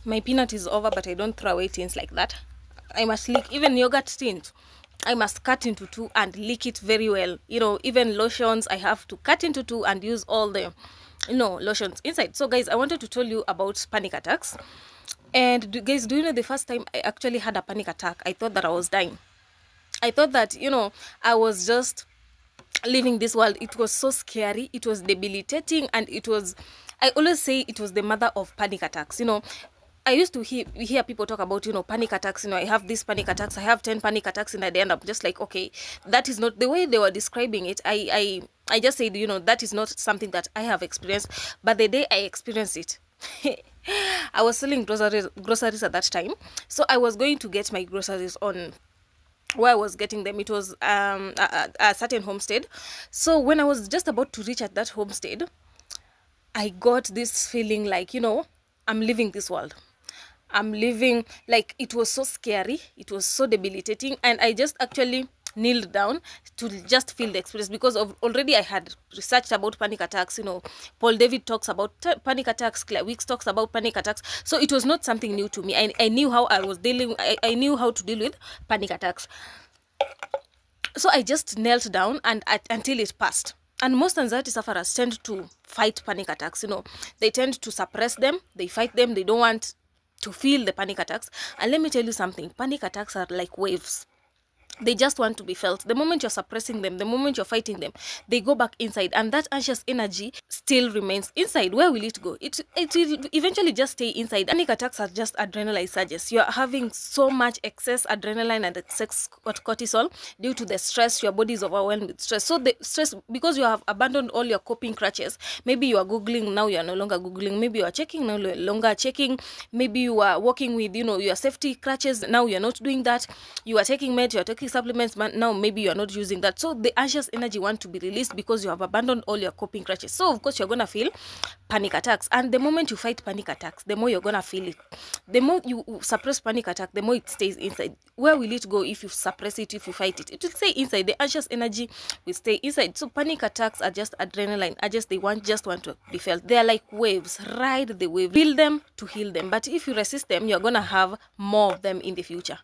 My peanut is over, but I don't throw away tins like that. I must lick even yogurt tins. I must cut into two and lick it very well. You know, even lotions, I have to cut into two and use all the, lotions inside. So guys, I wanted to tell you about panic attacks. And guys, do you know the first time I actually had a panic attack, I thought that I was dying. I thought that, I was just leaving this world. It was so scary, it was debilitating, and I always say it was the mother of panic attacks. I used to hear people talk about, panic attacks. I have these panic attacks, I have 10 panic attacks in a day, and I'm just like, okay, that is not the way they were describing it. I just said, that is not something that I have experienced. But the day I experienced it, I was selling groceries at that time. So I was going to get my groceries on where I was getting them. It was a certain homestead. So when I was just about to reach at that homestead, I got this feeling like, I'm leaving this world. I'm leaving. Like, it was so scary, it was so debilitating, and I just actually kneeled down to just feel the experience, because of already I had researched about panic attacks. Paul David talks about panic attacks, Claire Weeks talks about panic attacks. So it was not something new to me. I knew how I was dealing. I knew how to deal with panic attacks. So I just knelt down and until it passed. And most anxiety sufferers tend to fight panic attacks. They tend to suppress them, they fight them, they don't want to feel the panic attacks. And let me tell you something, panic attacks are like waves. They just want to be felt. The moment you're suppressing them, the moment you're fighting them, they go back inside, and that anxious energy still remains inside. Where will it go? It will eventually just stay inside. Panic attacks are just adrenaline surges. You're having so much excess adrenaline and excess cortisol due to the stress. Your body is overwhelmed with stress. So the stress, because you have abandoned all your coping crutches. Maybe you are Googling, now you are no longer Googling. Maybe you are checking, now you are no longer checking. Maybe you are working with, your safety crutches. Now you're not doing that. You are taking meds, you're taking supplements, but now maybe you are not using that. So the anxious energy want to be released because you have abandoned all your coping crutches. So of course you're gonna feel panic attacks, and the moment you fight panic attacks, the more you're gonna feel it. The more you suppress panic attack, the more it stays inside. Where will it go if you suppress it, if you fight it? It will stay inside. The anxious energy will stay inside. So panic attacks are just adrenaline. They want to be felt. They are like waves. Ride the wave, feel them to heal them. But if you resist them, you're gonna have more of them in the future.